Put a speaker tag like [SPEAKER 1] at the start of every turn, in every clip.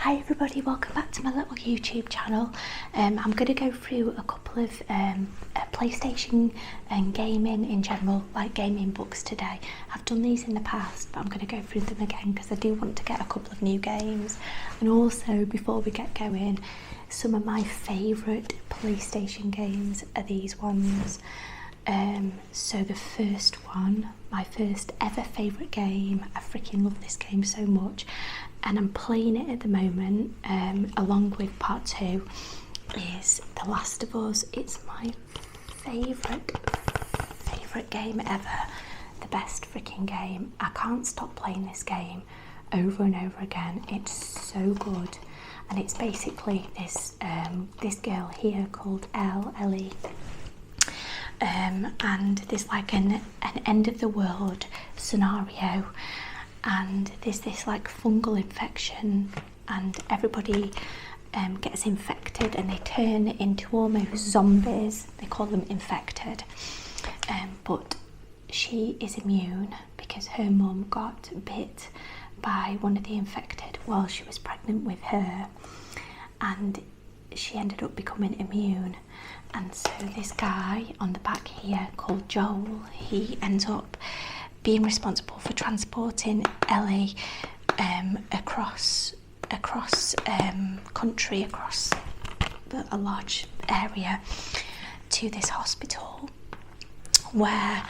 [SPEAKER 1] Hi everybody, welcome back to my little YouTube channel. I'm going to go through a couple of PlayStation and gaming in general, like gaming books today. I've done these in the past, but I'm going to go through them again because I do want to get a couple of new games. And also, before we get going, some of my favourite PlayStation games are these ones. So the first one, my first ever favourite game, I freaking love this game so much, and I'm playing it at the moment, along with part 2, is The Last of Us. It's my favourite game ever, the best freaking game. I can't stop playing this game over and over again. It's so good, and it's basically this girl here called Ellie. And there's like an end of the world scenario, and there's this like fungal infection, and everybody gets infected and they turn into almost zombies. They call them infected, but she is immune because her mum got bit by one of the infected while she was pregnant with her, and she ended up becoming immune. And so this guy on the back here called Joel, he ends up being responsible for transporting Ellie across country, across a large area, to this hospital where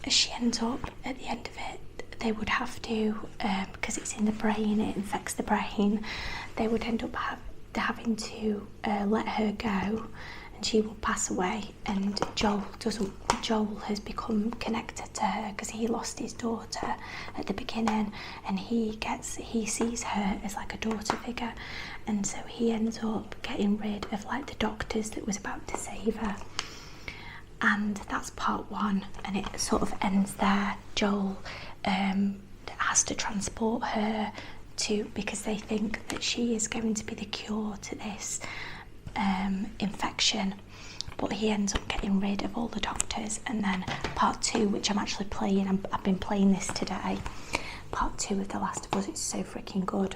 [SPEAKER 1] she ends up, at the end of it, they would have to, because it's in the brain, it infects the brain, they would end up having to let her go, and she will pass away. And Joel has become connected to her because he lost his daughter at the beginning, and he sees her as like a daughter figure, and so he ends up getting rid of like the doctors that was about to save her. And that's part 1, and it sort of ends there. Joel has to transport her because they think that she is going to be the cure to this infection, but he ends up getting rid of all the doctors. And then part 2, which I'm actually playing, I've been playing this today, part 2 of The Last of Us, it's so freaking good,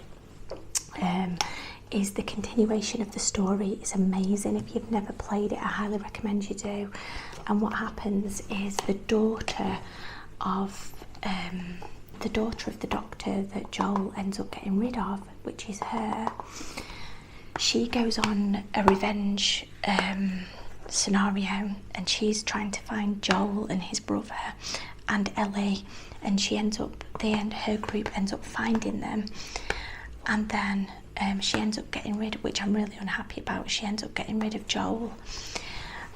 [SPEAKER 1] is the continuation of the story. It's amazing. If you've never played it, I highly recommend you do. And what happens is the daughter of the doctor that Joel ends up getting rid of, which is her, she goes on a revenge scenario, and she's trying to find Joel and his brother and Ellie, and her group ends up finding them, and then she ends up getting rid of, which I'm really unhappy about, she ends up getting rid of Joel.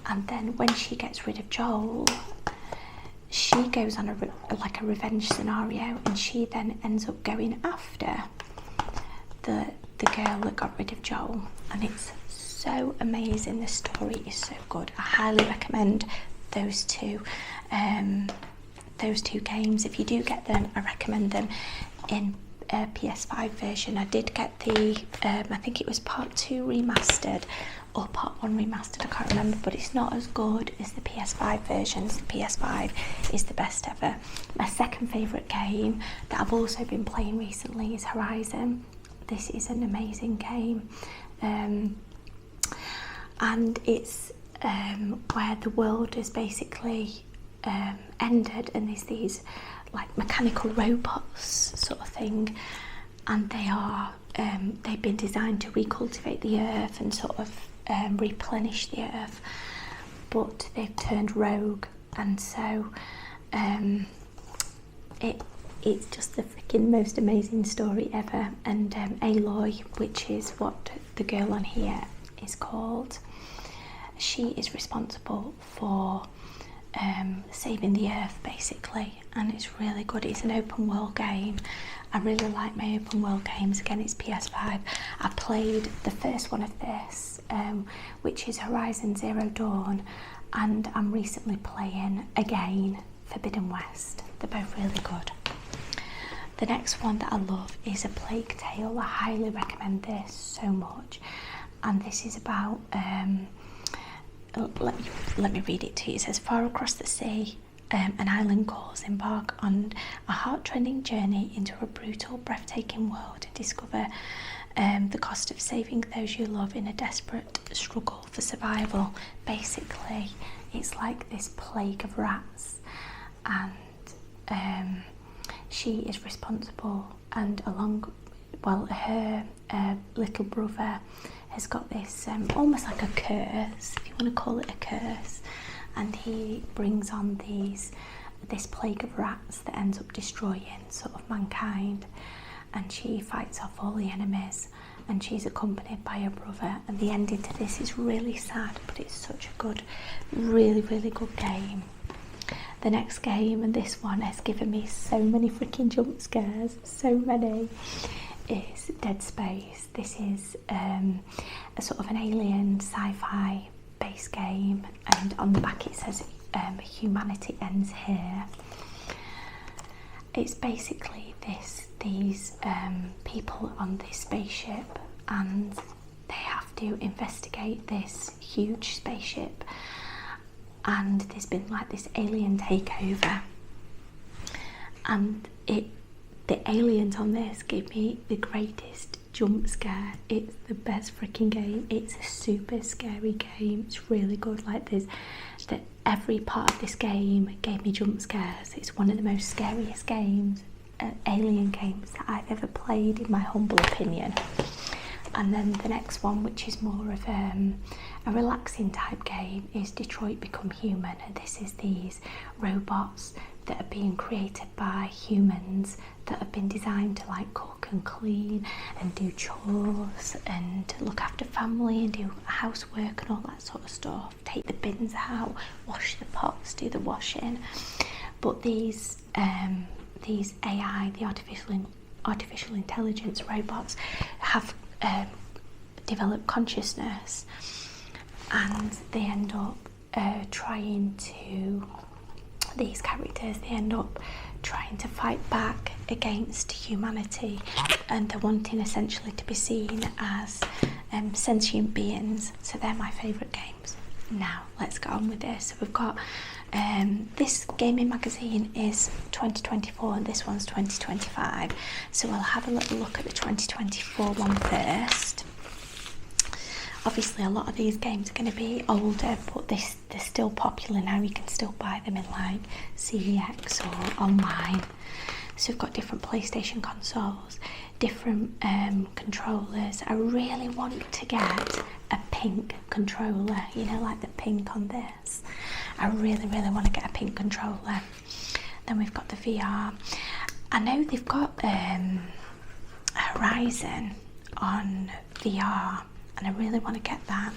[SPEAKER 1] And then when she gets rid of Joel, she goes on a revenge scenario, and she then ends up going after the girl that got rid of Joel. And it's so amazing. The story is so good. I highly recommend those two games. If you do get them, I recommend them in a PS5 version. I did get the I think it was part 2 remastered or part 1 remastered, I can't remember, but it's not as good as the PS5 versions. The PS5 is the best ever. My second favourite game that I've also been playing recently is Horizon. This is an amazing game, and it's where the world is basically ended, and there's these like mechanical robots sort of thing, and they've been designed to recultivate the earth and sort of replenish the earth, but they've turned rogue, and so it's just the freaking most amazing story ever. And Aloy, which is what the girl on here is called, she is responsible for saving the earth basically, and it's really good. It's an open world game. I really like my open world games. Again, it's PS5. I played the first one of this, which is Horizon Zero Dawn, and I'm recently playing again Forbidden West. They're both really good. The next one that I love is A Plague Tale. I highly recommend this so much, and this is about let me read it to you. It says, far across the sea, an island calls, embark on a heart-rending journey into a brutal, breathtaking world and discover the cost of saving those you love in a desperate struggle for survival. Basically, it's like this plague of rats, and she is responsible, and her little brother has got this almost like a curse, if you want to call it a curse, and he brings on this plague of rats that ends up destroying sort of mankind, and she fights off all the enemies, and she's accompanied by her brother, and the ending to this is really sad, but it's such a good, really, really good game. The next game, and this one has given me so many freaking jump scares, so many, is Dead Space. This is a sort of an alien sci-fi based game, and on the back it says humanity ends here. It's basically these people on this spaceship, and they have to investigate this huge spaceship, and there's been like this alien takeover, and the aliens on this give me the greatest jump scare. It's the best freaking game. It's a super scary game. It's really good. Like every part of this game gave me jump scares. It's one of the most scariest games, alien games that I've ever played, in my humble opinion. And then the next one, which is more of a relaxing type game, is Detroit Become Human, and this is these robots that are being created by humans that have been designed to like cook and clean and do chores and look after family and do housework and all that sort of stuff, take the bins out, wash the pots, do the washing. But these AI, the artificial intelligence robots, have developed consciousness, and they end up these characters, they end up trying to fight back against humanity, and they're wanting essentially to be seen as sentient beings. So they're my favourite games. Now let's get on with this. So we've got this gaming magazine is 2024 and this one's 2025, so we'll have a little look at the 2024 one first. Obviously a lot of these games are going to be older, but they're still popular now. You can still buy them in like CEX or online. So we've got different PlayStation consoles, different controllers. I really want to get a pink controller, you know, like the pink on this. I really, really want to get a pink controller. Then we've got the VR. I know they've got Horizon on VR, and I really want to get that.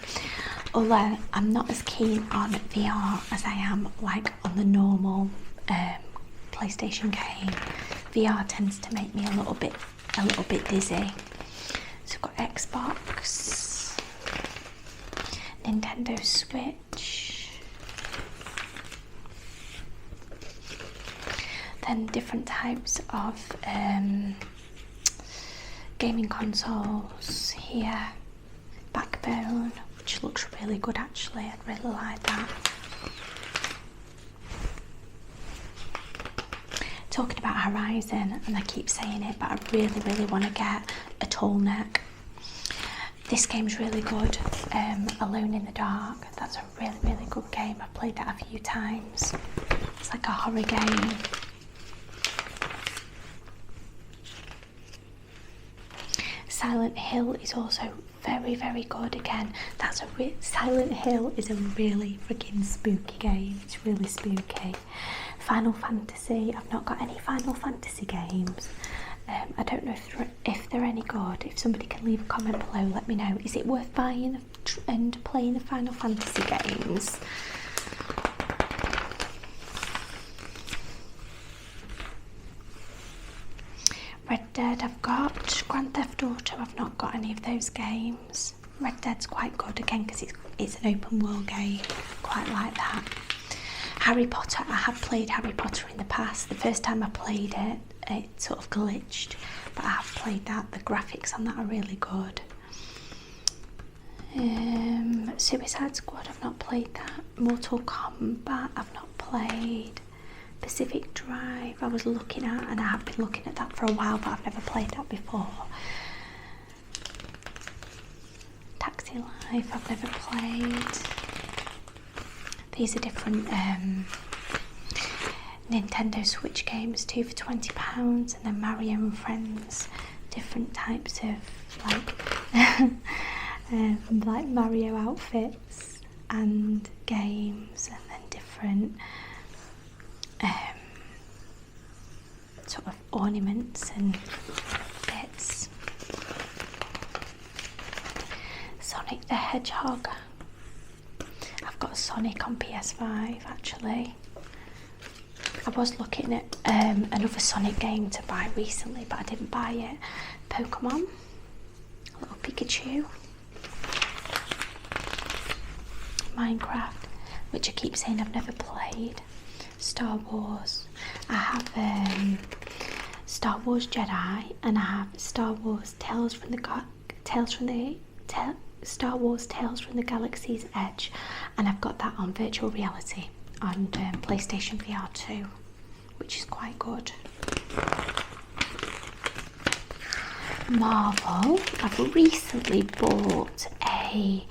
[SPEAKER 1] Although I'm not as keen on VR as I am like on the normal PlayStation game. VR tends to make me a little bit dizzy. So we've got Xbox, Nintendo Switch, then different types of gaming consoles here. Backbone, which looks really good actually. I'd really like that. Talking about Horizon, and I keep saying it, but I really, really want to get a tall neck. This game's really good. Alone in the Dark. That's a really, really good game. I've played that a few times. It's like a horror game. Silent Hill is also very, very good. Again, Silent Hill is a really freaking spooky game. It's really spooky. Final Fantasy. I've not got any Final Fantasy games. I don't know if they're any good. If somebody can leave a comment below, let me know. Is it worth buying and playing the Final Fantasy games? Red Dead I've got. Grand Theft Auto I've not got any of those games. Red Dead's quite good again because it's an open world game. Quite like that. Harry Potter, I have played Harry Potter in the past. The first time I played it, it sort of glitched, but I have played that. The graphics on that are really good. Suicide Squad, I've not played that. Mortal Kombat, I've not played. Pacific Drive I was looking at, and I have been looking at that for a while, but I've never played that before. Taxi Life I've never played. These are different Nintendo Switch games, 2 for £20, and then Mario and Friends, different types of like Mario outfits and games, and then different sort of ornaments and bits. Sonic the Hedgehog. I've got Sonic on PS5 actually. I was looking at another Sonic game to buy recently, but I didn't buy it. Pokemon, little Pikachu. Minecraft, which I keep saying I've never played. Star Wars. I have Star Wars Jedi, and I have Star Wars Star Wars Tales from the Galaxy's Edge, and I've got that on virtual reality on PlayStation VR 2, which is quite good. Marvel. I've recently bought a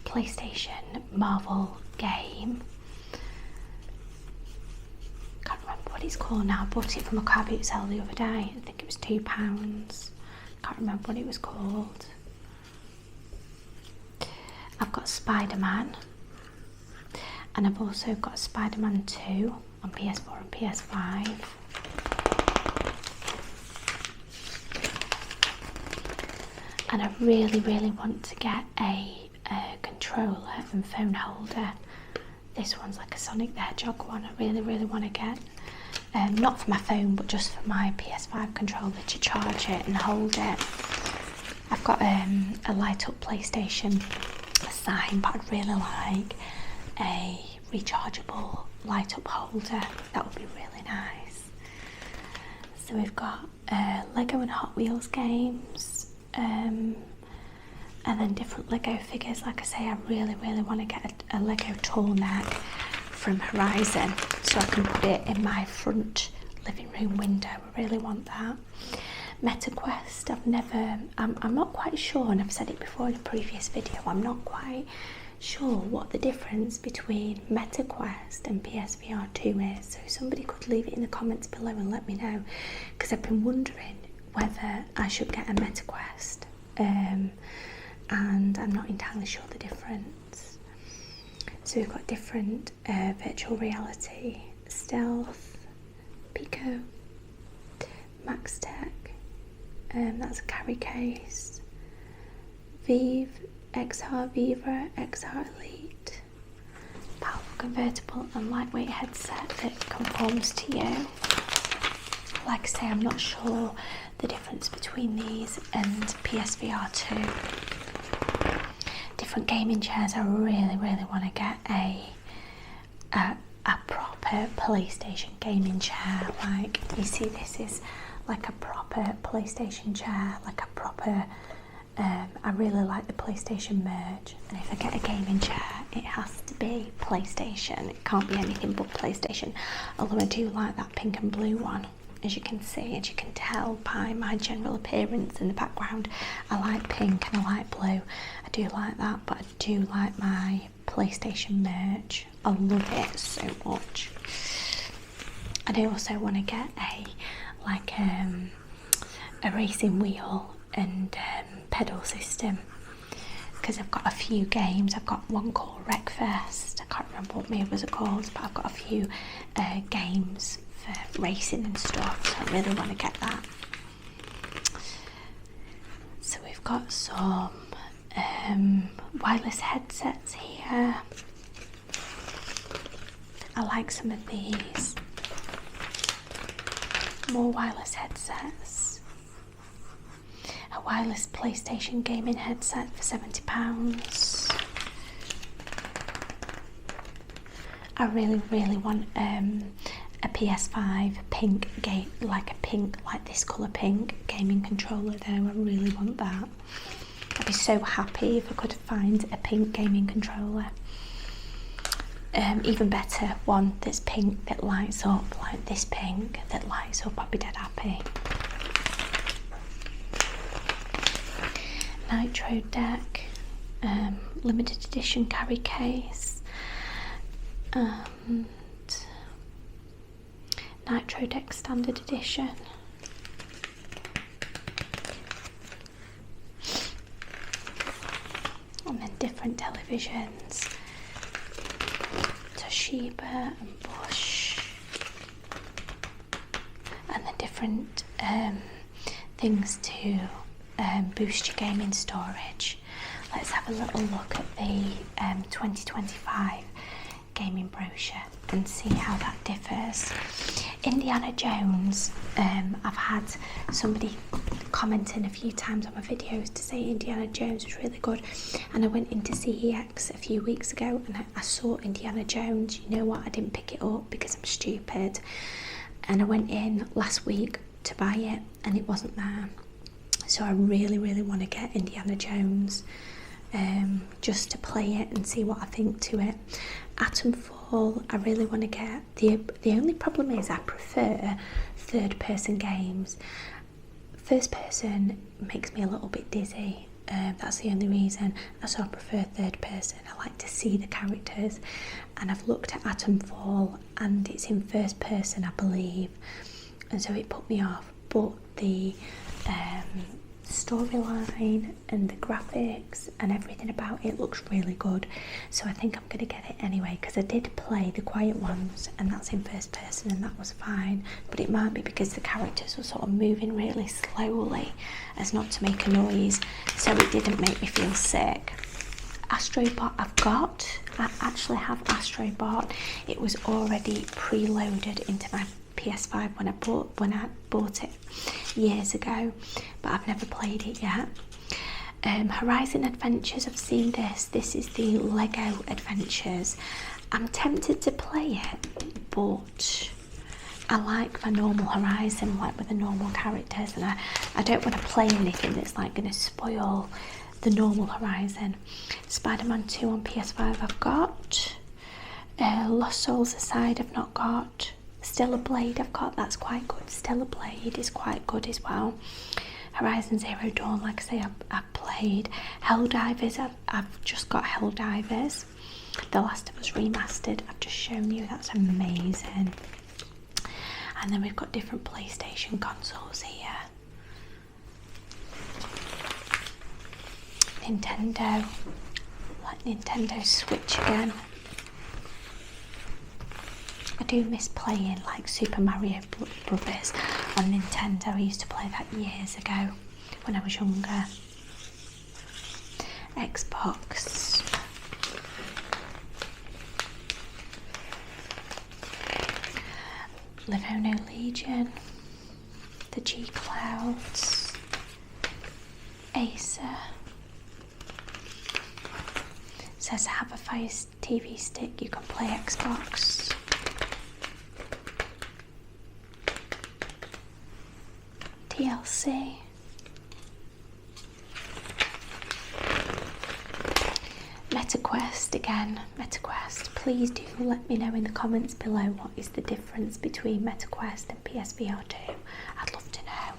[SPEAKER 1] PlayStation Marvel game. Can't remember what it's called now. I bought it from a car boot sale the other day. I think it was £2. Can't remember what it was called. I've got Spider-Man, and I've also got Spider-Man 2 on PS4 and PS5. And I really want to get a controller and phone holder. This one's like a Sonic the Hedgehog one. I really want to get, not for my phone, but just for my PS5 controller to charge it and hold it. I've got a light up PlayStation sign, but I'd really like a rechargeable light up holder. That would be really nice. So we've got Lego and Hot Wheels games, and then different Lego figures. Like I say, I really want to get a Lego tall neck from Horizon, so I can put it in my front living room window. I really want that. MetaQuest, I'm not quite sure, and I've said it before in a previous video, I'm not quite sure what the difference between MetaQuest and PSVR 2 is, so somebody could leave it in the comments below and let me know, because I've been wondering whether I should get a MetaQuest, and I'm not entirely sure the difference. So we've got different virtual reality, Stealth, Pico, Max Tech, that's a carry case, Vive, XR Viva, XR Elite, powerful convertible and lightweight headset that conforms to you. Like I say, I'm not sure the difference between these and PSVR 2. Different gaming chairs. I really want to get a proper PlayStation gaming chair. Like, you see, this is like a proper PlayStation chair, like a proper, I really like the PlayStation merge, and if I get a gaming chair, it has to be PlayStation. It can't be anything but PlayStation, although I do like that pink and blue one. As you can see, as you can tell by my general appearance in the background, I like pink and I like blue. I do like that, but I do like my PlayStation merch. I love it so much. And I also want to get a racing wheel and pedal system, because I've got a few games. I've got one called Wreckfest. I can't remember what the others are called, but I've got a few games for racing and stuff, so I really want to get that. So we've got some wireless headsets here. I like some of these. More wireless headsets. A wireless PlayStation gaming headset for £70. I really want a PS5 pink game, like this colour pink gaming controller though. I really want that. I'd be so happy if I could find a pink gaming controller. even better, one that's pink that lights up, like this pink that lights up. I'll be dead happy. Nitro deck, limited edition carry case, and Nitro deck standard edition. And then different televisions, Toshiba and Bosch, and then different things to boost your gaming storage. Let's have a little look at the 2025 gaming brochure and see how that differs. Indiana Jones, I've had somebody commenting a few times on my videos to say Indiana Jones was really good, and I went into CEX a few weeks ago and I saw Indiana Jones. You know what, I didn't pick it up because I'm stupid, and I went in last week to buy it and it wasn't there. So I really want to get Indiana Jones, just to play it and see what I think to it. Atomfall, I really want to get. The only problem is I prefer third person games. First person makes me a little bit dizzy. That's the only reason. So I prefer third person. I like to see the characters, and I've looked at Atomfall and it's in first person, I believe, and so it put me off. But the storyline and the graphics and everything about it looks really good, so I think I'm going to get it anyway, because I did play The Quiet Ones and that's in first person and that was fine, but it might be because the characters were sort of moving really slowly as not to make a noise, so it didn't make me feel sick. Astrobot I actually have Astrobot. It was already preloaded into my PS5 when I bought it years ago, but I've never played it yet. Horizon Adventures, I've seen this. This is the Lego Adventures. I'm tempted to play it, but I like my normal Horizon, like with the normal characters, and I don't want to play anything that's like going to spoil the normal Horizon. Spider-Man 2 on PS5 I've got. Lost Souls Aside I've not got. Stellar Blade I've got, that's quite good. Stellar Blade is quite good as well. Horizon Zero Dawn, like I say, I've played. Helldivers, I've just got Helldivers. The Last of Us Remastered, I've just shown you, that's amazing. And then we've got different PlayStation consoles here. Nintendo, like Nintendo Switch again. I do miss playing like Super Mario Brothers on Nintendo. I used to play that years ago when I was younger. Xbox. Livono Legion. The G Clouds. Acer. Says have a Fire TV stick, you can play Xbox. TLC. MetaQuest again. MetaQuest, please do let me know in the comments below what is the difference between MetaQuest and PSVR 2. I'd love to know.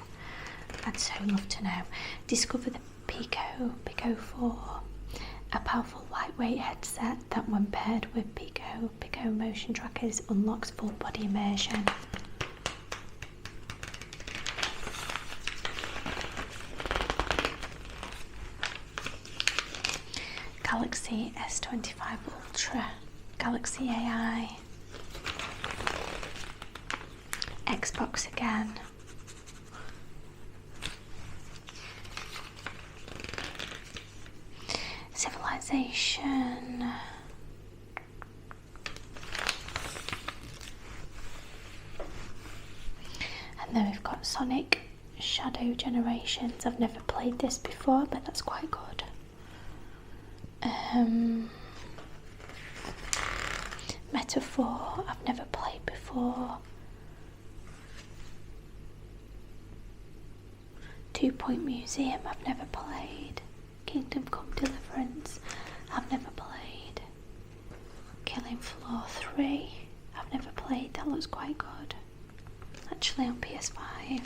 [SPEAKER 1] I'd so love to know. Discover the Pico 4. A powerful lightweight headset that when paired with Pico motion trackers unlocks full body immersion. Galaxy S25 Ultra, Galaxy AI, Xbox again, Civilization, and then we've got Sonic Shadow Generations. I've never played this before, but that's quite good. Metaphor, I've never played before. 2 Point Museum, I've never played. Kingdom Come Deliverance, I've never played. Killing Floor 3. I've never played, that looks quite good. Actually on PS5.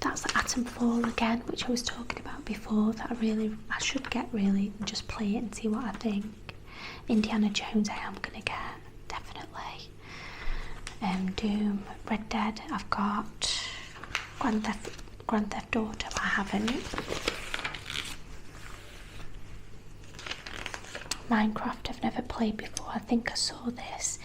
[SPEAKER 1] That's the Atom Fall again, which I was talking about before, that I should get really and just play it and see what I think. Indiana Jones I am gonna get, definitely. Doom, Red Dead, I've got. Grand Theft Auto I haven't. Minecraft I've never played before. I think I saw this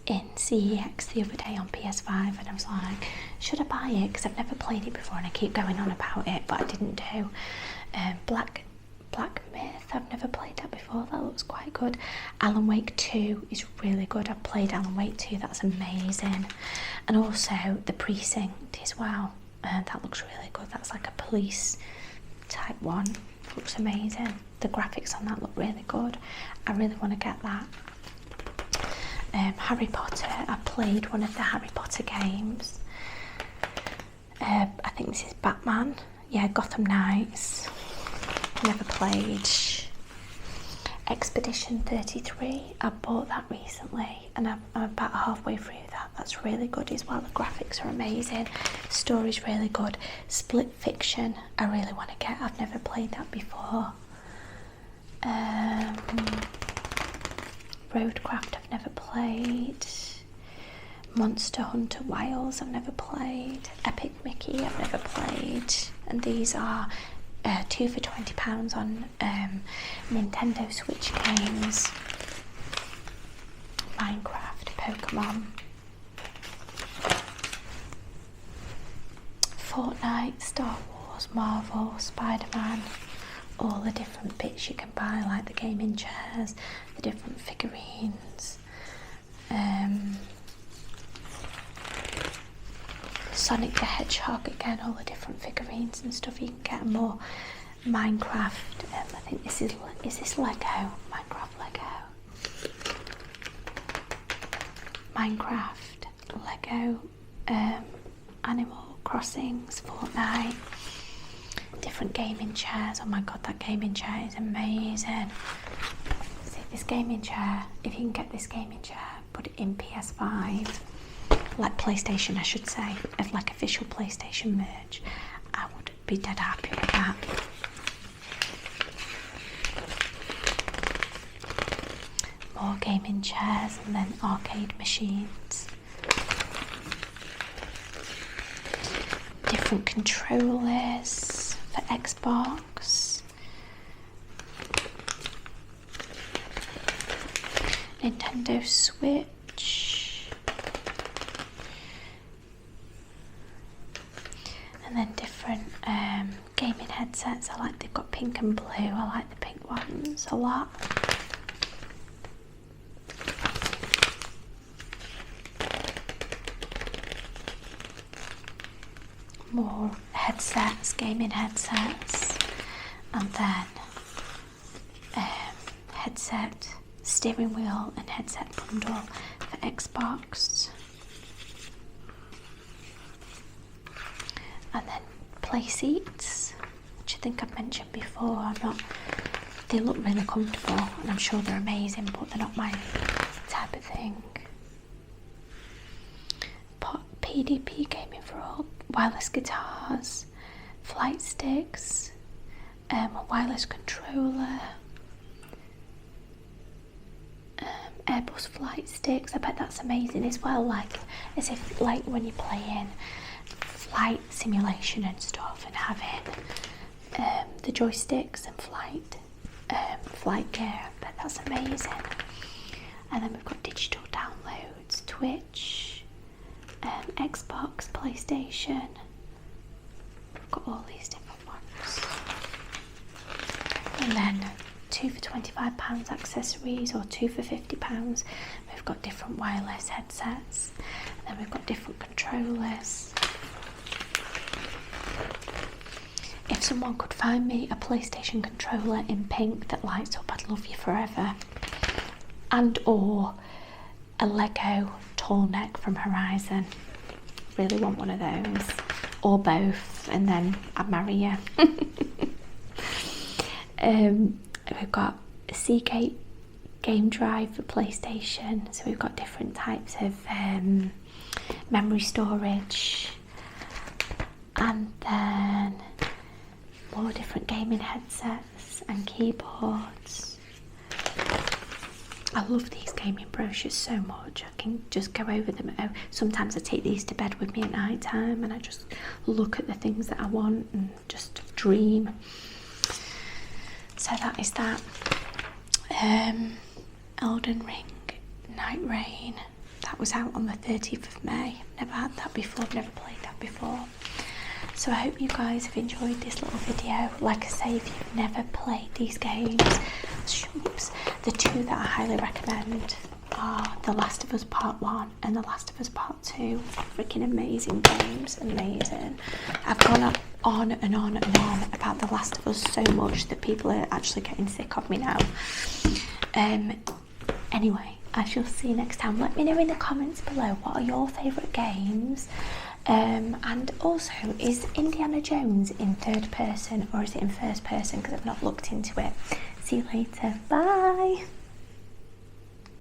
[SPEAKER 1] in CEX the other day on PS5 and I was like, should I buy it? Because I've never played it before and I keep going on about it, but I didn't do. Black Myth, I've never played that before, that looks quite good. Alan Wake 2 is really good. I've played Alan Wake 2, that's amazing. And also The Precinct as well, that looks really good. That's like a police type one, looks amazing. The graphics on that look really good. I really want to get that. Harry Potter, I played one of the Harry Potter games. I think this is Batman. Yeah, Gotham Knights. Never played. Expedition 33, I bought that recently and I'm about halfway through that. That's really good as well. The graphics are amazing. Story's really good. Split Fiction, I really want to get. I've never played that before. Roadcraft, I've never played. Monster Hunter Wilds, I've never played. Epic Mickey, I've never played. And these are 2 for £20 on Nintendo Switch games. Minecraft, Pokemon, Fortnite, Star Wars, Marvel, Spider-Man, all the different bits you can buy, like the gaming chairs, the different figurines, Sonic the Hedgehog again, all the different figurines and stuff you can get more. Minecraft, I think this is this Lego? Minecraft Lego. Minecraft, Lego, Animal Crossings, Fortnite, different gaming chairs. Oh my god, that gaming chair is amazing. See this gaming chair, if you can get this gaming chair, put it in PS5. Like PlayStation I should say, of like official PlayStation merch, I would be dead happy with that. More gaming chairs and then arcade machines. Different controllers for Xbox. Nintendo Switch. And then different gaming headsets. I like they've got pink and blue. I like the pink ones a lot. More headsets, gaming headsets, and then headset, steering wheel and headset bundle for Xbox. And then play seats, which I think I've mentioned before. They look really comfortable and I'm sure they're amazing, but they're not my type of thing. PDP gaming for all, wireless guitars, flight sticks, a wireless controller, Airbus flight sticks. I bet that's amazing as well, like as if like when you're playing flight simulation and stuff and having the joysticks and flight gear. I bet that's amazing. And then we've got digital downloads, Twitch, Xbox, PlayStation. We've got all these different ones. And then 2 for £25 accessories or 2 for £50. We've got different wireless headsets. And then we've got different controllers. If someone could find me a PlayStation controller in pink that lights up, I'd love you forever. And or a Lego tall neck from Horizon. Really want one of those. Or both, and then I'd marry you. We've got Seagate game drive for PlayStation. So we've got different types of memory storage, and then more different gaming headsets and keyboards. I love these gaming brochures so much. I can just go over them. Sometimes I take these to bed with me at night time and I just look at the things that I want and just dream. So that is that. Elden Ring, Night Rain. That was out on the 30th of May. Never had that before, I've never played that before. So I hope you guys have enjoyed this little video. Like I say, if you've never played these games, the two that I highly recommend are The Last of Us Part 1 and The Last of Us Part 2. Freaking amazing games, amazing. I've gone on and on and on about The Last of Us so much that people are actually getting sick of me now. Anyway, I shall see you next time. Let me know in the comments below what are your favourite games. And also, is Indiana Jones in third person or is it in first person? Because I've not looked into it. See you later. Bye.